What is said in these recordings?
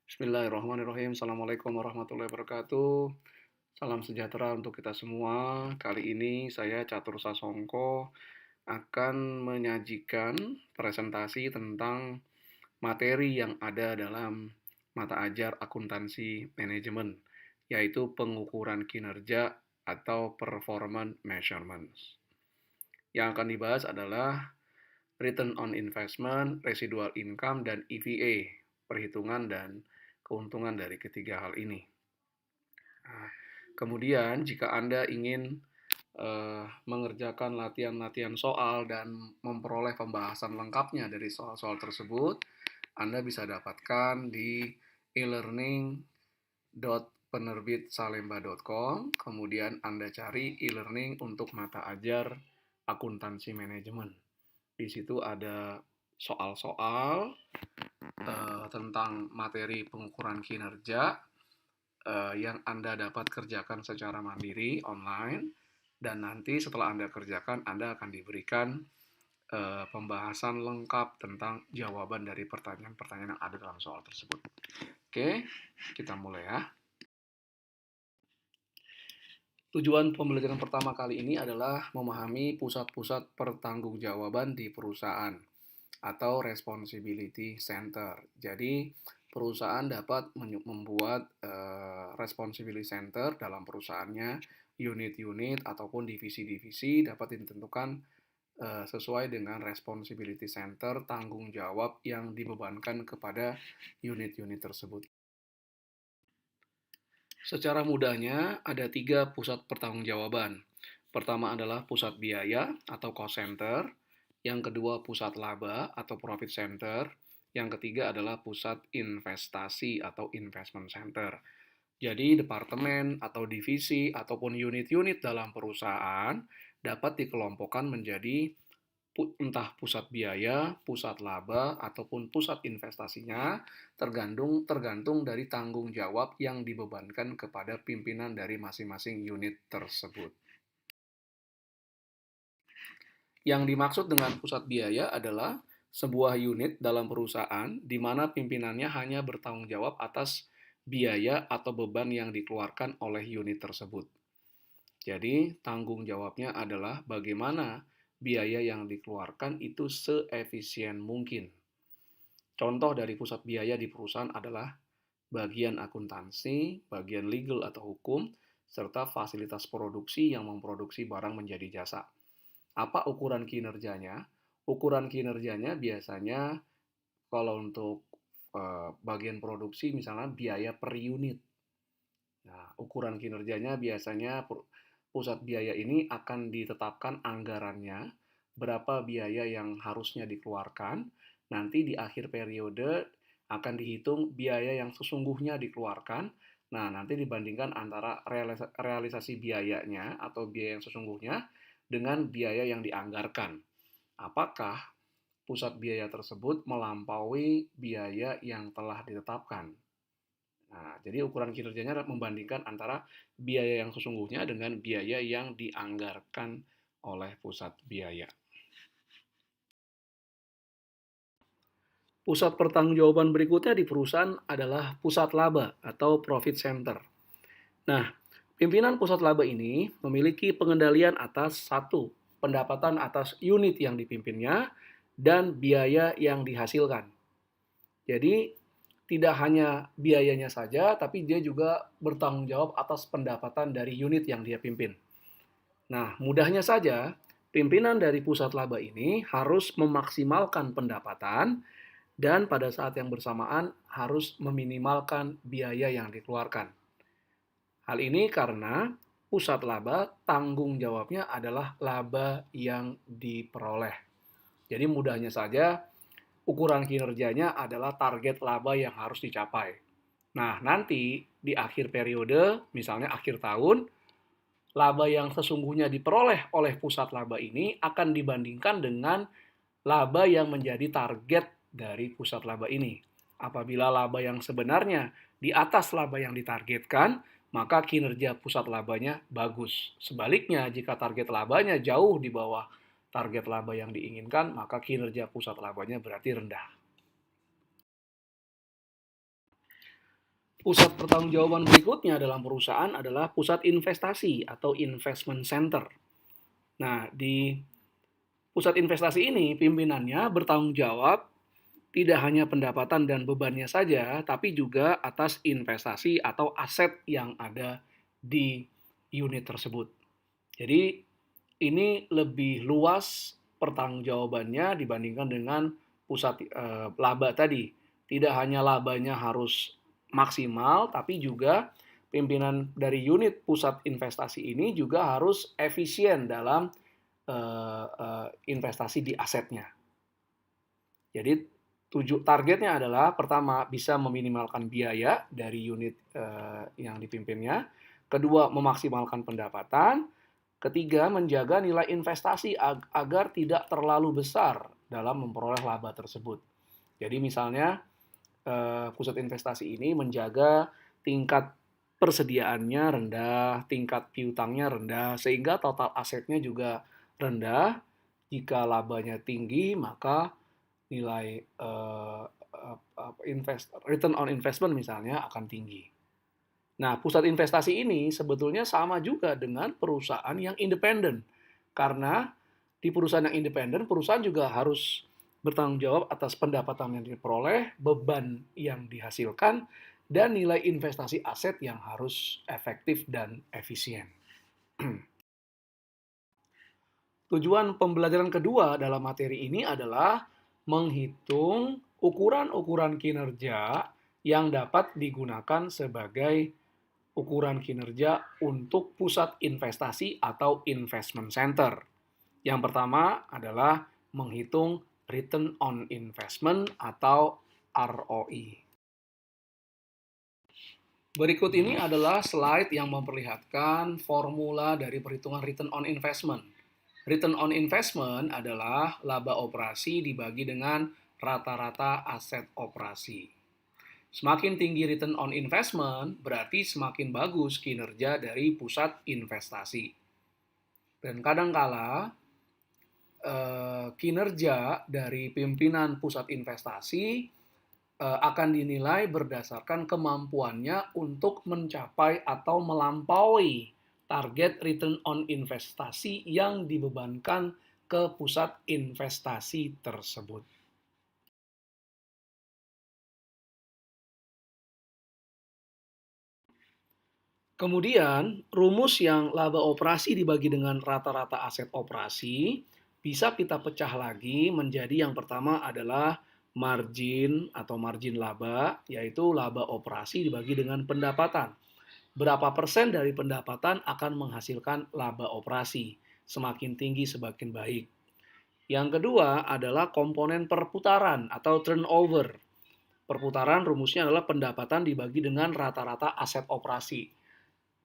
Bismillahirrahmanirrahim. Assalamualaikum warahmatullahi wabarakatuh. Salam sejahtera untuk kita semua. Kali ini saya Catur Sasongko akan menyajikan presentasi tentang materi yang ada dalam mata ajar akuntansi manajemen, yaitu pengukuran kinerja atau performance measurements. Yang akan dibahas adalah return on investment, residual income, dan EVA, perhitungan dan keuntungan dari ketiga hal ini. Nah, kemudian jika Anda ingin mengerjakan latihan-latihan soal dan memperoleh pembahasan lengkapnya dari soal-soal tersebut, Anda bisa dapatkan di e-learning.penerbitsalemba.com. Kemudian Anda cari e-learning untuk mata ajar akuntansi manajemen. Di situ ada soal-soal tentang materi pengukuran kinerja yang Anda dapat kerjakan secara mandiri online, dan nanti setelah Anda kerjakan, Anda akan diberikan pembahasan lengkap tentang jawaban dari pertanyaan-pertanyaan yang ada dalam soal tersebut. Oke, kita mulai ya. Tujuan pembelajaran pertama kali ini adalah memahami pusat-pusat pertanggungjawaban di perusahaan atau responsibility center. Jadi, perusahaan dapat membuat responsibility center dalam perusahaannya, unit-unit ataupun divisi-divisi dapat ditentukan sesuai dengan responsibility center tanggung jawab yang dibebankan kepada unit-unit tersebut. Secara mudahnya, ada 3 pusat pertanggungjawaban. Pertama adalah pusat biaya atau cost center, yang kedua pusat laba atau profit center, yang ketiga adalah pusat investasi atau investment center. Jadi, departemen atau divisi ataupun unit-unit dalam perusahaan dapat dikelompokkan menjadi entah pusat biaya, pusat laba, ataupun pusat investasinya, tergantung dari tanggung jawab yang dibebankan kepada pimpinan dari masing-masing unit tersebut. Yang dimaksud dengan pusat biaya adalah sebuah unit dalam perusahaan di mana pimpinannya hanya bertanggung jawab atas biaya atau beban yang dikeluarkan oleh unit tersebut. Jadi, tanggung jawabnya adalah bagaimana biaya yang dikeluarkan itu seefisien mungkin. Contoh dari pusat biaya di perusahaan adalah bagian akuntansi, bagian legal atau hukum, serta fasilitas produksi yang memproduksi barang menjadi jasa. Apa ukuran kinerjanya? Ukuran kinerjanya biasanya kalau untuk bagian produksi misalnya biaya per unit. Nah, ukuran kinerjanya biasanya pusat biaya ini akan ditetapkan anggarannya, berapa biaya yang harusnya dikeluarkan, nanti di akhir periode akan dihitung biaya yang sesungguhnya dikeluarkan. Nah, nanti dibandingkan antara realisasi biayanya atau biaya yang sesungguhnya dengan biaya yang dianggarkan. Apakah pusat biaya tersebut melampaui biaya yang telah ditetapkan? Nah, jadi ukuran kinerjanya adalah membandingkan antara biaya yang sesungguhnya dengan biaya yang dianggarkan oleh pusat biaya. Pusat pertanggungjawaban berikutnya di perusahaan adalah pusat laba atau profit center. Nah, pimpinan pusat laba ini memiliki pengendalian atas satu, pendapatan atas unit yang dipimpinnya, dan biaya yang dihasilkan. Jadi, tidak hanya biayanya saja, tapi dia juga bertanggung jawab atas pendapatan dari unit yang dia pimpin. Nah, mudahnya saja, pimpinan dari pusat laba ini harus memaksimalkan pendapatan dan pada saat yang bersamaan harus meminimalkan biaya yang dikeluarkan. Hal ini karena pusat laba tanggung jawabnya adalah laba yang diperoleh. Jadi mudahnya saja, ukuran kinerjanya adalah target laba yang harus dicapai. Nah, nanti di akhir periode, misalnya akhir tahun, laba yang sesungguhnya diperoleh oleh pusat laba ini akan dibandingkan dengan laba yang menjadi target dari pusat laba ini. Apabila laba yang sebenarnya di atas laba yang ditargetkan, maka kinerja pusat labanya bagus. Sebaliknya, jika target labanya jauh di bawah target laba yang diinginkan, maka kinerja pusat labanya berarti rendah. Pusat pertanggungjawaban berikutnya dalam perusahaan adalah pusat investasi atau investment center. Nah, di pusat investasi ini pimpinannya bertanggung jawab tidak hanya pendapatan dan bebannya saja, tapi juga atas investasi atau aset yang ada di unit tersebut. Jadi ini lebih luas pertanggungjawabannya dibandingkan dengan pusat laba tadi. Tidak hanya labanya harus maksimal, tapi juga pimpinan dari unit pusat investasi ini juga harus efisien dalam investasi di asetnya. Jadi targetnya adalah pertama bisa meminimalkan biaya dari unit yang dipimpinnya, kedua memaksimalkan pendapatan, ketiga menjaga nilai investasi agar tidak terlalu besar dalam memperoleh laba tersebut. Jadi misalnya pusat investasi ini menjaga tingkat persediaannya rendah, tingkat piutangnya rendah, sehingga total asetnya juga rendah. Jika labanya tinggi, maka nilai return on investment misalnya akan tinggi. Nah, pusat investasi ini sebetulnya sama juga dengan perusahaan yang independen. Karena di perusahaan yang independen, perusahaan juga harus bertanggung jawab atas pendapatan yang diperoleh, beban yang dihasilkan, dan nilai investasi aset yang harus efektif dan efisien. Tujuan pembelajaran kedua dalam materi ini adalah menghitung ukuran-ukuran kinerja yang dapat digunakan sebagai ukuran kinerja untuk pusat investasi atau investment center. Yang pertama adalah menghitung return on investment atau ROI. Berikut ini adalah slide yang memperlihatkan formula dari perhitungan return on investment. Return on investment adalah laba operasi dibagi dengan rata-rata aset operasi. Semakin tinggi return on investment, berarti semakin bagus kinerja dari pusat investasi. Dan kadangkala kinerja dari pimpinan pusat investasi akan dinilai berdasarkan kemampuannya untuk mencapai atau melampaui target return on investasi yang dibebankan ke pusat investasi tersebut. Kemudian, rumus yang laba operasi dibagi dengan rata-rata aset operasi bisa kita pecah lagi menjadi yang pertama adalah margin atau margin laba, yaitu laba operasi dibagi dengan pendapatan. Berapa persen dari pendapatan akan menghasilkan laba operasi. Semakin tinggi semakin baik. Yang kedua adalah komponen perputaran atau turnover. Perputaran rumusnya adalah pendapatan dibagi dengan rata-rata aset operasi.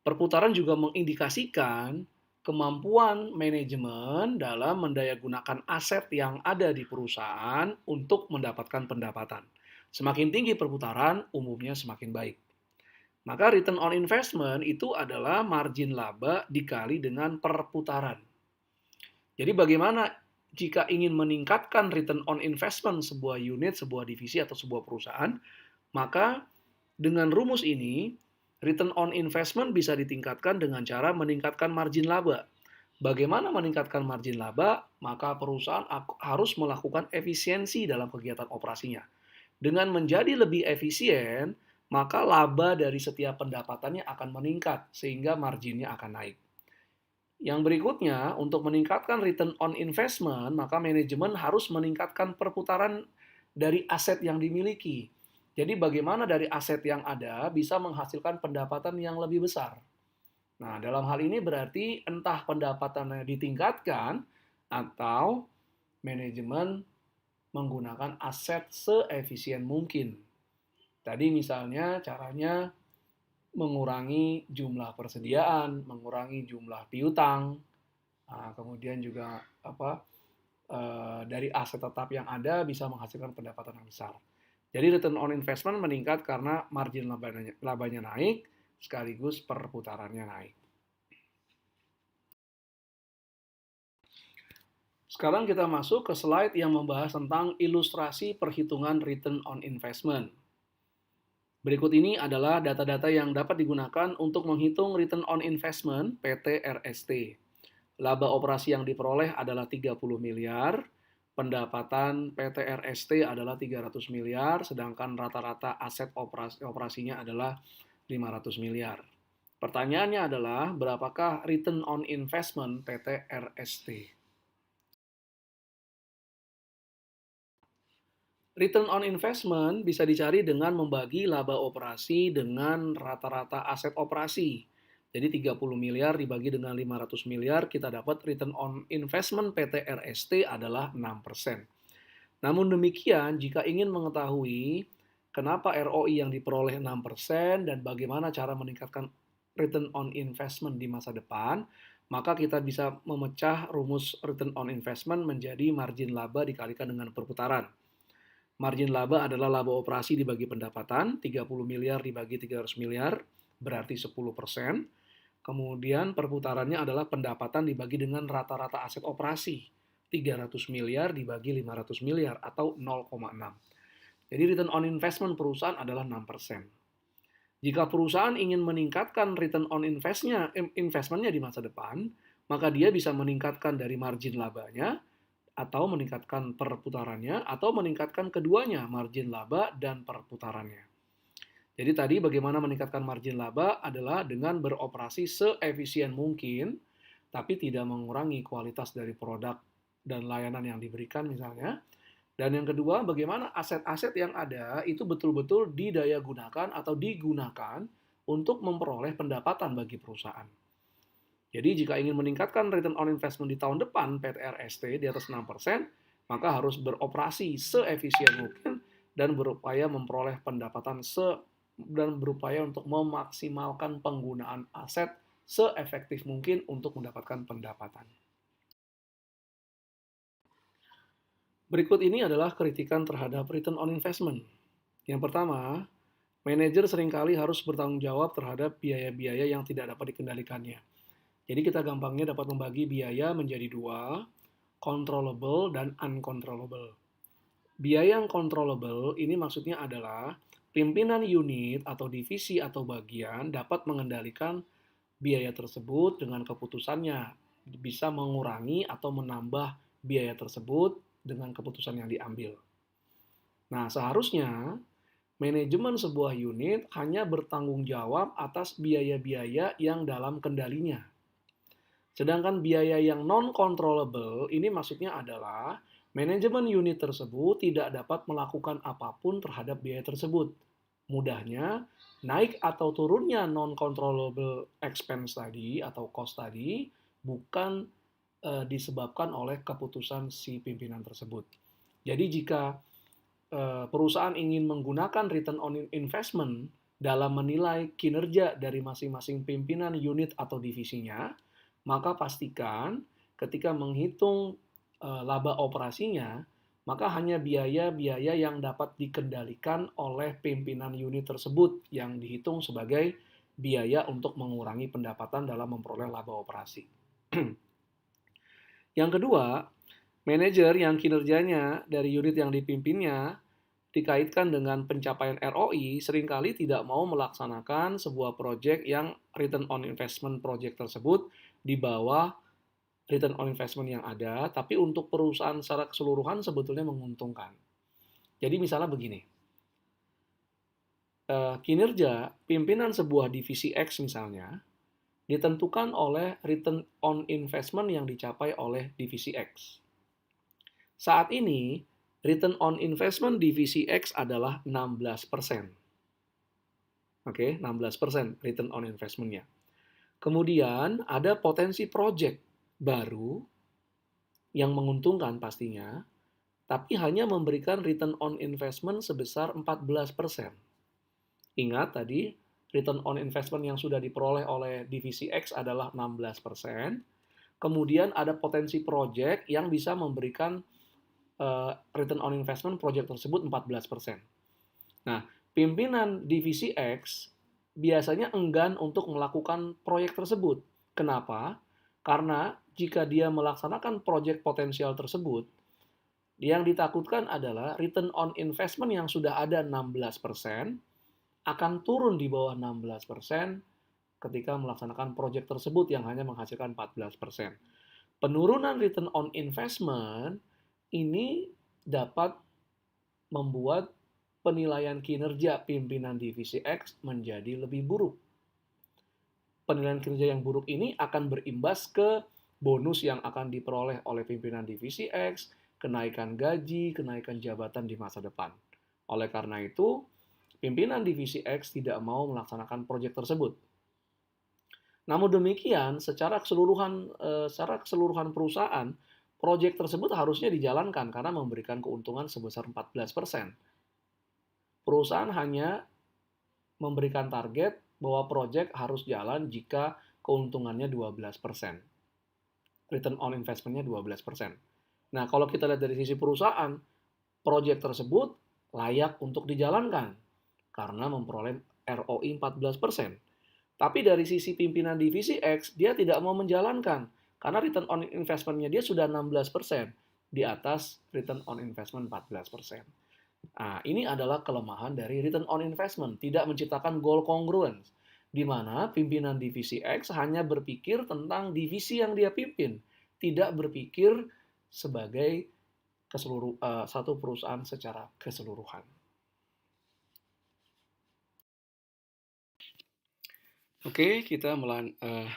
Perputaran juga mengindikasikan kemampuan manajemen dalam mendayagunakan aset yang ada di perusahaan untuk mendapatkan pendapatan. Semakin tinggi perputaran, umumnya semakin baik. Maka return on investment itu adalah margin laba dikali dengan perputaran. Jadi bagaimana jika ingin meningkatkan return on investment sebuah unit, sebuah divisi atau sebuah perusahaan, maka dengan rumus ini return on investment bisa ditingkatkan dengan cara meningkatkan margin laba. Bagaimana meningkatkan margin laba? Maka perusahaan harus melakukan efisiensi dalam kegiatan operasinya. Dengan menjadi lebih efisien, maka laba dari setiap pendapatannya akan meningkat sehingga marginnya akan naik. Yang berikutnya, untuk meningkatkan return on investment, maka manajemen harus meningkatkan perputaran dari aset yang dimiliki. Jadi bagaimana dari aset yang ada bisa menghasilkan pendapatan yang lebih besar. Nah, dalam hal ini berarti entah pendapatannya ditingkatkan atau manajemen menggunakan aset seefisien mungkin. Tadi misalnya caranya mengurangi jumlah persediaan, mengurangi jumlah piutang, kemudian juga dari aset tetap yang ada bisa menghasilkan pendapatan yang besar. Jadi return on investment meningkat karena margin labanya naik, sekaligus perputarannya naik. Sekarang kita masuk ke slide yang membahas tentang ilustrasi perhitungan return on investment. Berikut ini adalah data-data yang dapat digunakan untuk menghitung return on investment PT RST. Laba operasi yang diperoleh adalah 30 miliar, pendapatan PT RST adalah 300 miliar, sedangkan rata-rata aset operasinya adalah 500 miliar. Pertanyaannya adalah, berapakah return on investment PT RST? Return on investment bisa dicari dengan membagi laba operasi dengan rata-rata aset operasi. Jadi 30 miliar dibagi dengan 500 miliar, kita dapat return on investment PT RST adalah 6%. Namun demikian, jika ingin mengetahui kenapa ROI yang diperoleh 6% dan bagaimana cara meningkatkan return on investment di masa depan, maka kita bisa memecah rumus return on investment menjadi margin laba dikalikan dengan perputaran. Margin laba adalah laba operasi dibagi pendapatan, 30 miliar dibagi 300 miliar, berarti 10%. Kemudian perputarannya adalah pendapatan dibagi dengan rata-rata aset operasi, 300 miliar dibagi 500 miliar atau 0,6. Jadi return on investment perusahaan adalah 6%. Jika perusahaan ingin meningkatkan return on investmentnya di masa depan, maka dia bisa meningkatkan dari margin labanya, atau meningkatkan perputarannya, atau meningkatkan keduanya, margin laba dan perputarannya. Jadi tadi bagaimana meningkatkan margin laba adalah dengan beroperasi seefisien mungkin, tapi tidak mengurangi kualitas dari produk dan layanan yang diberikan misalnya. Dan yang kedua, bagaimana aset-aset yang ada itu betul-betul didaya gunakan atau digunakan untuk memperoleh pendapatan bagi perusahaan. Jadi jika ingin meningkatkan return on investment di tahun depan PT RST di atas 6%, maka harus beroperasi seefisien mungkin dan berupaya memperoleh pendapatan dan berupaya untuk memaksimalkan penggunaan aset seefektif mungkin untuk mendapatkan pendapatan. Berikut ini adalah kritikan terhadap return on investment. Yang pertama, manajer seringkali harus bertanggung jawab terhadap biaya-biaya yang tidak dapat dikendalikannya. Jadi kita gampangnya dapat membagi biaya menjadi dua, controllable dan uncontrollable. Biaya yang controllable ini maksudnya adalah pimpinan unit atau divisi atau bagian dapat mengendalikan biaya tersebut dengan keputusannya, bisa mengurangi atau menambah biaya tersebut dengan keputusan yang diambil. Nah, seharusnya manajemen sebuah unit hanya bertanggung jawab atas biaya-biaya yang dalam kendalinya. Sedangkan biaya yang non-controllable ini maksudnya adalah manajemen unit tersebut tidak dapat melakukan apapun terhadap biaya tersebut. Mudahnya, naik atau turunnya non-controllable expense tadi atau cost tadi bukan disebabkan oleh keputusan si pimpinan tersebut. Jadi jika perusahaan ingin menggunakan return on investment dalam menilai kinerja dari masing-masing pimpinan unit atau divisinya, maka pastikan ketika menghitung laba operasinya, maka hanya biaya-biaya yang dapat dikendalikan oleh pimpinan unit tersebut yang dihitung sebagai biaya untuk mengurangi pendapatan dalam memperoleh laba operasi. Yang kedua, manajer yang kinerjanya dari unit yang dipimpinnya dikaitkan dengan pencapaian ROI seringkali tidak mau melaksanakan sebuah proyek yang return on investment project tersebut di bawah return on investment yang ada, tapi untuk perusahaan secara keseluruhan sebetulnya menguntungkan. Jadi misalnya begini, kinerja pimpinan sebuah divisi X misalnya ditentukan oleh return on investment yang dicapai oleh divisi X. Saat ini, return on investment divisi X adalah 16%. Oke, 16% return on investment-nya. Kemudian ada potensi project baru yang menguntungkan pastinya, tapi hanya memberikan return on investment sebesar 14%. Ingat tadi, return on investment yang sudah diperoleh oleh divisi X adalah 16%. Kemudian ada potensi project yang bisa memberikan return on investment project tersebut 14%. Nah, pimpinan divisi X biasanya enggan untuk melakukan proyek tersebut. Kenapa? Karena jika dia melaksanakan proyek potensial tersebut, yang ditakutkan adalah return on investment yang sudah ada 16%, akan turun di bawah 16% ketika melaksanakan proyek tersebut yang hanya menghasilkan 14%. Penurunan return on investment ini dapat membuat penilaian kinerja pimpinan divisi X menjadi lebih buruk. Penilaian kinerja yang buruk ini akan berimbas ke bonus yang akan diperoleh oleh pimpinan divisi X, kenaikan gaji, kenaikan jabatan di masa depan. Oleh karena itu, pimpinan divisi X tidak mau melaksanakan proyek tersebut. Namun demikian, secara keseluruhan perusahaan, proyek tersebut harusnya dijalankan karena memberikan keuntungan sebesar 14%. Perusahaan hanya memberikan target bahwa proyek harus jalan jika keuntungannya 12%. Return on investment-nya 12%. Nah, kalau kita lihat dari sisi perusahaan, proyek tersebut layak untuk dijalankan karena memperoleh ROI 14%. Tapi dari sisi pimpinan divisi X, dia tidak mau menjalankan karena return on investment-nya dia sudah 16%, di atas return on investment 14%. Nah, ini adalah kelemahan dari return on investment, tidak menciptakan goal congruence, di mana pimpinan divisi X hanya berpikir tentang divisi yang dia pimpin, tidak berpikir sebagai satu perusahaan secara keseluruhan. Oke, kita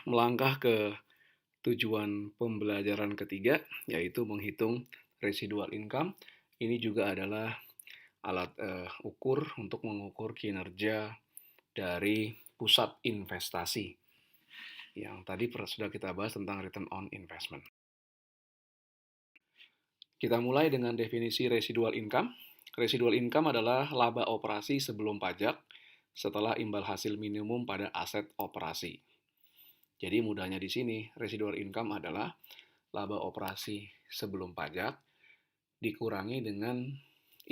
melangkah ke tujuan pembelajaran ketiga, yaitu menghitung residual income. Ini juga adalah alat ukur untuk mengukur kinerja dari pusat investasi. Yang tadi sudah kita bahas tentang return on investment. Kita mulai dengan definisi residual income. Residual income adalah laba operasi sebelum pajak setelah imbal hasil minimum pada aset operasi. Jadi mudahnya di sini, residual income adalah laba operasi sebelum pajak dikurangi dengan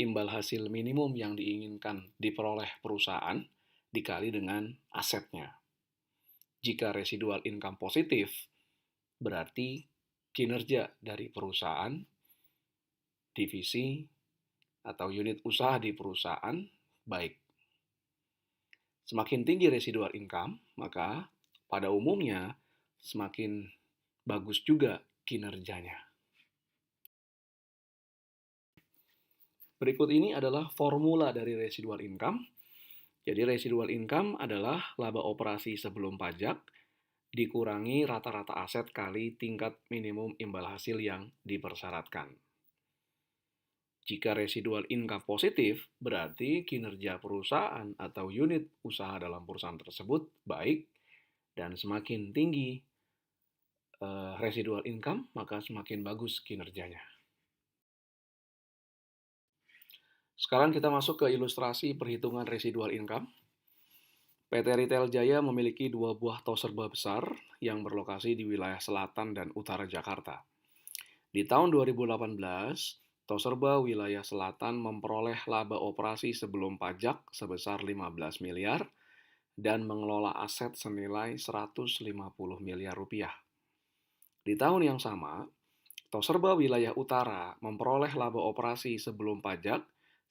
imbal hasil minimum yang diinginkan diperoleh perusahaan dikali dengan asetnya. Jika residual income positif, berarti kinerja dari perusahaan, divisi, atau unit usaha di perusahaan baik. Semakin tinggi residual income, maka pada umumnya semakin bagus juga kinerjanya. Berikut ini adalah formula dari residual income. Jadi residual income adalah laba operasi sebelum pajak dikurangi rata-rata aset kali tingkat minimum imbal hasil yang dipersyaratkan. Jika residual income positif, berarti kinerja perusahaan atau unit usaha dalam perusahaan tersebut baik, dan semakin tinggi residual income, maka semakin bagus kinerjanya. Sekarang kita masuk ke ilustrasi perhitungan residual income. PT Retail Jaya memiliki 2 buah tol serba besar yang berlokasi di wilayah selatan dan utara Jakarta. Di tahun 2018, tol serba wilayah selatan memperoleh laba operasi sebelum pajak sebesar 15 miliar dan mengelola aset senilai 150 miliar rupiah. Di tahun yang sama, tol serba wilayah utara memperoleh laba operasi sebelum pajak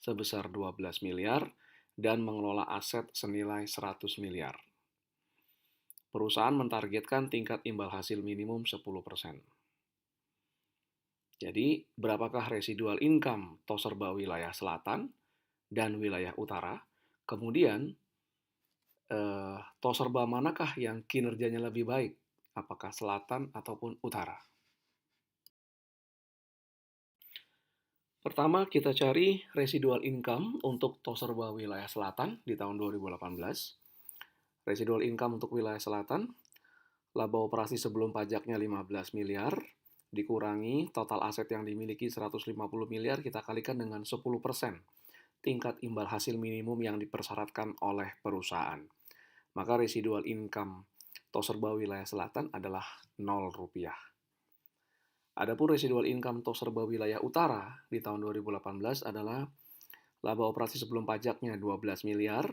sebesar 12 miliar dan mengelola aset senilai 100 miliar. Perusahaan mentargetkan tingkat imbal hasil minimum 10%. Jadi, berapakah residual income tol serba wilayah selatan dan wilayah utara? Kemudian, tol serba manakah yang kinerjanya lebih baik? Apakah selatan ataupun utara? Pertama, kita cari residual income untuk tol serba wilayah selatan di tahun 2018. Residual income untuk wilayah selatan, laba operasi sebelum pajaknya 15 miliar, dikurangi total aset yang dimiliki 150 miliar, kita kalikan dengan 10% tingkat imbal hasil minimum yang dipersyaratkan oleh perusahaan. Maka residual income tol serba wilayah selatan adalah 0 rupiah. Adapun residual income tol serba wilayah utara di tahun 2018 adalah laba operasi sebelum pajaknya 12 miliar,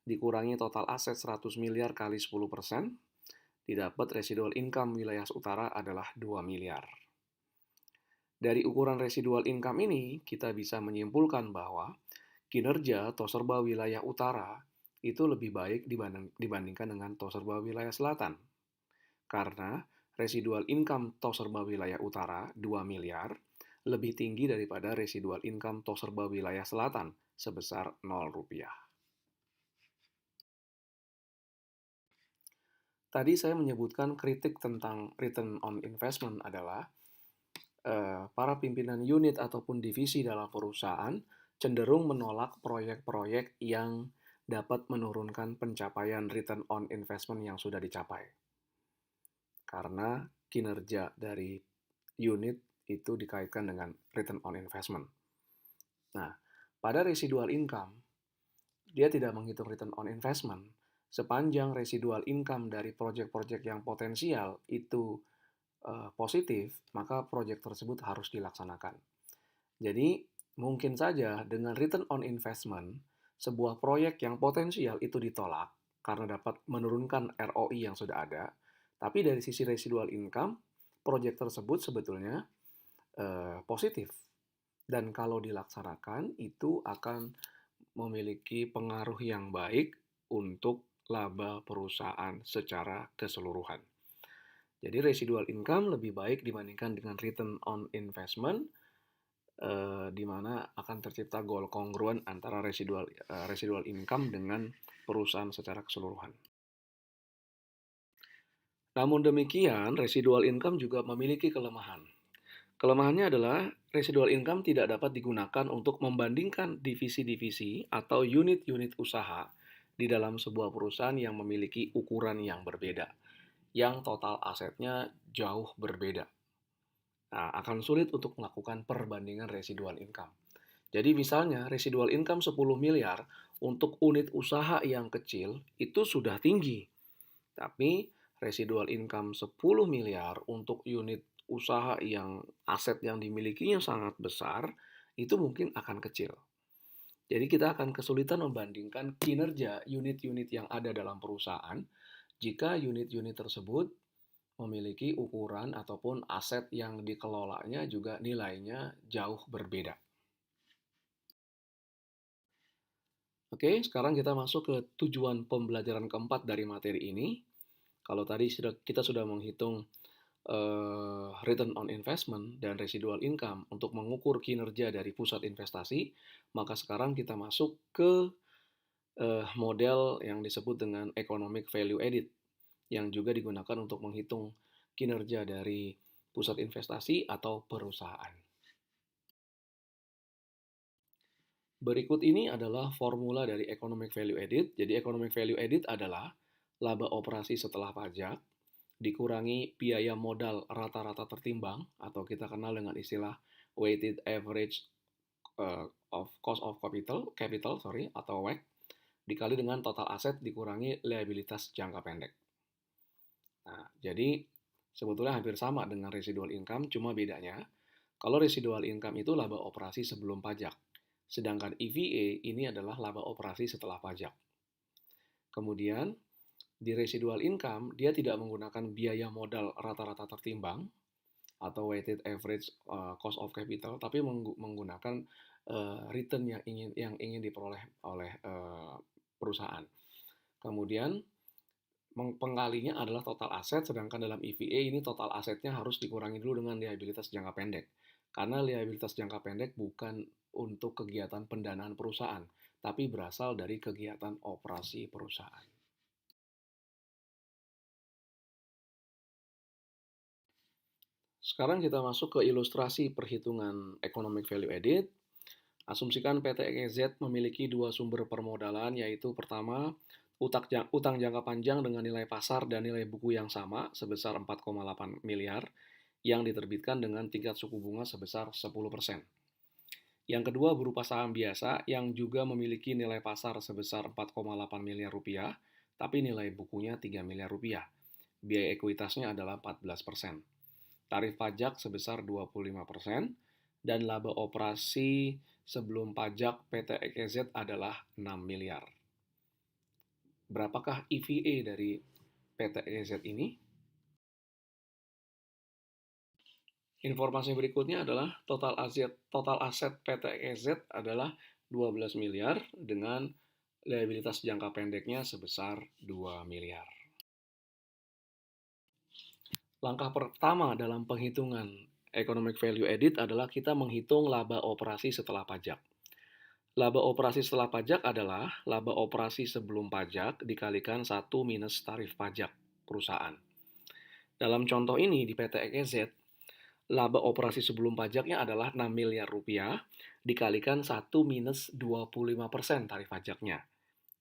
dikurangi total aset 100 miliar kali 10%, didapat residual income wilayah utara adalah 2 miliar. Dari ukuran residual income ini, kita bisa menyimpulkan bahwa kinerja tol serba wilayah utara itu lebih baik dibandingkan dengan Toserba wilayah selatan. Karena residual income Toserba wilayah utara 2 miliar lebih tinggi daripada residual income Toserba wilayah selatan sebesar 0 rupiah. Tadi saya menyebutkan kritik tentang return on investment adalah para pimpinan unit ataupun divisi dalam perusahaan cenderung menolak proyek-proyek yang dapat menurunkan pencapaian return on investment yang sudah dicapai. Karena kinerja dari unit itu dikaitkan dengan return on investment. Nah, pada residual income, dia tidak menghitung return on investment. Sepanjang residual income dari proyek-proyek yang potensial itu positif, maka proyek tersebut harus dilaksanakan. Jadi, mungkin saja dengan return on investment, sebuah proyek yang potensial itu ditolak karena dapat menurunkan ROI yang sudah ada, tapi dari sisi residual income, proyek tersebut sebetulnya positif. Dan kalau dilaksanakan, itu akan memiliki pengaruh yang baik untuk laba perusahaan secara keseluruhan. Jadi residual income lebih baik dibandingkan dengan return on investment, di mana akan tercipta goal kongruen antara residual income dengan perusahaan secara keseluruhan. Namun demikian, residual income juga memiliki kelemahan. Kelemahannya adalah residual income tidak dapat digunakan untuk membandingkan divisi-divisi atau unit-unit usaha di dalam sebuah perusahaan yang memiliki ukuran yang berbeda, yang total asetnya jauh berbeda. Nah, akan sulit untuk melakukan perbandingan residual income. Jadi misalnya residual income 10 miliar untuk unit usaha yang kecil itu sudah tinggi. Tapi residual income 10 miliar untuk unit usaha yang aset yang dimilikinya sangat besar itu mungkin akan kecil. Jadi kita akan kesulitan membandingkan kinerja unit-unit yang ada dalam perusahaan jika unit-unit tersebut memiliki ukuran ataupun aset yang dikelolanya juga nilainya jauh berbeda. Oke, sekarang kita masuk ke tujuan pembelajaran keempat dari materi ini. Kalau tadi kita sudah menghitung return on investment dan residual income untuk mengukur kinerja dari pusat investasi, maka sekarang kita masuk ke model yang disebut dengan economic value added, yang juga digunakan untuk menghitung kinerja dari pusat investasi atau perusahaan. Berikut ini adalah formula dari economic value added. Jadi economic value added adalah laba operasi setelah pajak dikurangi biaya modal rata-rata tertimbang atau kita kenal dengan istilah weighted average of cost of capital atau WACC dikali dengan total aset dikurangi liabilitas jangka pendek. Nah, jadi sebetulnya hampir sama dengan residual income, cuma bedanya kalau residual income itu laba operasi sebelum pajak, sedangkan EVA ini adalah laba operasi setelah pajak. Kemudian di residual income dia tidak menggunakan biaya modal rata-rata tertimbang atau weighted average cost of capital, tapi menggunakan return yang ingin diperoleh oleh perusahaan. Kemudian pengkalinya adalah total aset, sedangkan dalam EVA ini total asetnya harus dikurangi dulu dengan liabilitas jangka pendek. Karena liabilitas jangka pendek bukan untuk kegiatan pendanaan perusahaan, tapi berasal dari kegiatan operasi perusahaan. Sekarang kita masuk ke ilustrasi perhitungan economic value added. Asumsikan PT EKZ memiliki dua sumber permodalan, yaitu pertama, utang jangka panjang dengan nilai pasar dan nilai buku yang sama sebesar 4,8 miliar yang diterbitkan dengan tingkat suku bunga sebesar 10%. Yang kedua berupa saham biasa yang juga memiliki nilai pasar sebesar 4,8 miliar rupiah, tapi nilai bukunya 3 miliar rupiah. Biaya ekuitasnya adalah 14%. Tarif pajak sebesar 25%, dan laba operasi sebelum pajak PT EKZ adalah 6 miliar. Berapakah EVA dari PT EKZ ini? Informasi berikutnya adalah total aset PT EKZ adalah 12 miliar dengan liabilitas jangka pendeknya sebesar 2 miliar. Langkah pertama dalam penghitungan economic value added adalah kita menghitung laba operasi setelah pajak. Laba operasi setelah pajak adalah laba operasi sebelum pajak dikalikan 1 minus tarif pajak perusahaan. Dalam contoh ini di PT EKZ, laba operasi sebelum pajaknya adalah 6 miliar rupiah dikalikan 1 minus 25% tarif pajaknya.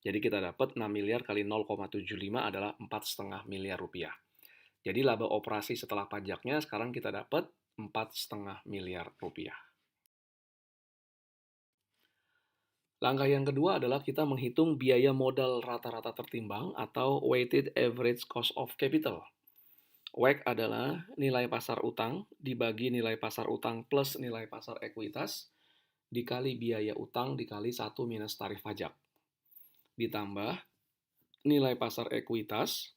Jadi kita dapat 6 miliar kali 0,75 adalah 4,5 miliar rupiah. Jadi laba operasi setelah pajaknya sekarang kita dapat 4,5 miliar rupiah. Langkah yang kedua adalah kita menghitung biaya modal rata-rata tertimbang atau weighted average cost of capital. WACC adalah nilai pasar utang dibagi nilai pasar utang plus nilai pasar ekuitas dikali biaya utang dikali 1 minus tarif pajak. Ditambah nilai pasar ekuitas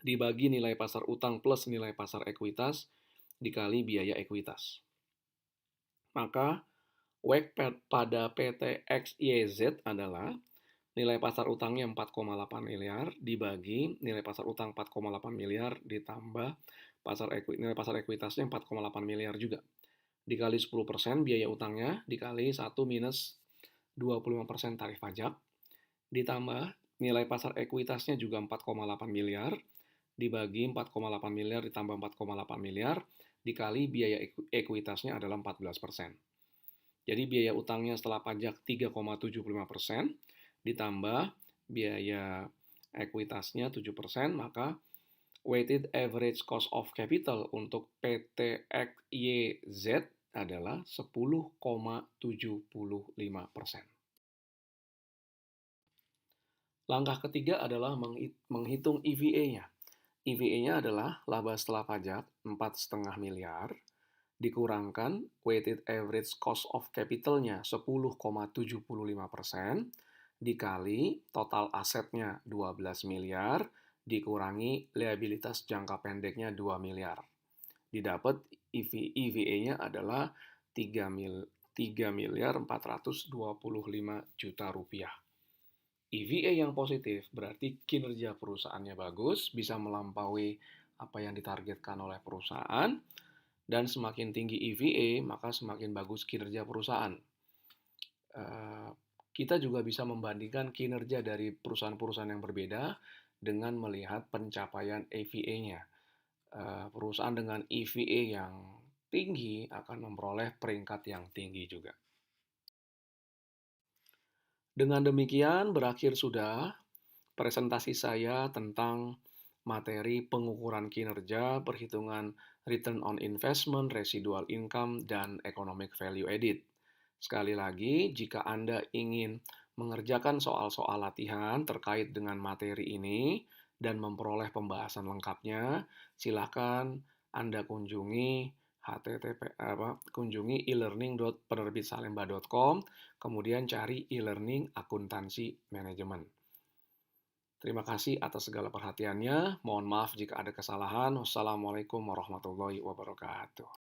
dibagi nilai pasar utang plus nilai pasar ekuitas dikali biaya ekuitas. Maka WACC pada PT XYZ adalah nilai pasar utangnya 4,8 miliar dibagi nilai pasar utang 4,8 miliar ditambah nilai pasar ekuitasnya 4,8 miliar juga. Dikali 10% biaya utangnya dikali 1 minus 25% tarif pajak ditambah nilai pasar ekuitasnya juga 4,8 miliar dibagi 4,8 miliar ditambah 4,8 miliar dikali biaya ekuitasnya adalah 14%. Jadi biaya utangnya setelah pajak 3,75% ditambah biaya ekuitasnya 7%, maka weighted average cost of capital untuk PT XYZ adalah 10,75%. Langkah ketiga adalah menghitung EVA-nya. EVA-nya adalah laba setelah pajak 4,5 miliar dikurangkan weighted average cost of capital-nya 10,75% dikali total asetnya 12 miliar dikurangi liabilitas jangka pendeknya 2 miliar. Didapat EVA-nya adalah 3 miliar 425 juta rupiah. EVA yang positif berarti kinerja perusahaannya bagus, bisa melampaui apa yang ditargetkan oleh perusahaan, dan semakin tinggi EVA, maka semakin bagus kinerja perusahaan. Kita juga bisa membandingkan kinerja dari perusahaan-perusahaan yang berbeda dengan melihat pencapaian EVA-nya. Perusahaan dengan EVA yang tinggi akan memperoleh peringkat yang tinggi juga. Dengan demikian berakhir sudah presentasi saya tentang materi pengukuran kinerja, perhitungan return on investment, residual income, dan economic value added. Sekali lagi, jika Anda ingin mengerjakan soal-soal latihan terkait dengan materi ini dan memperoleh pembahasan lengkapnya, silakan Anda kunjungi kunjungi e-learning.penerbitsalemba.com, kemudian cari e-learning akuntansi manajemen. Terima kasih atas segala perhatiannya. Mohon maaf jika ada kesalahan. Wassalamualaikum warahmatullahi wabarakatuh.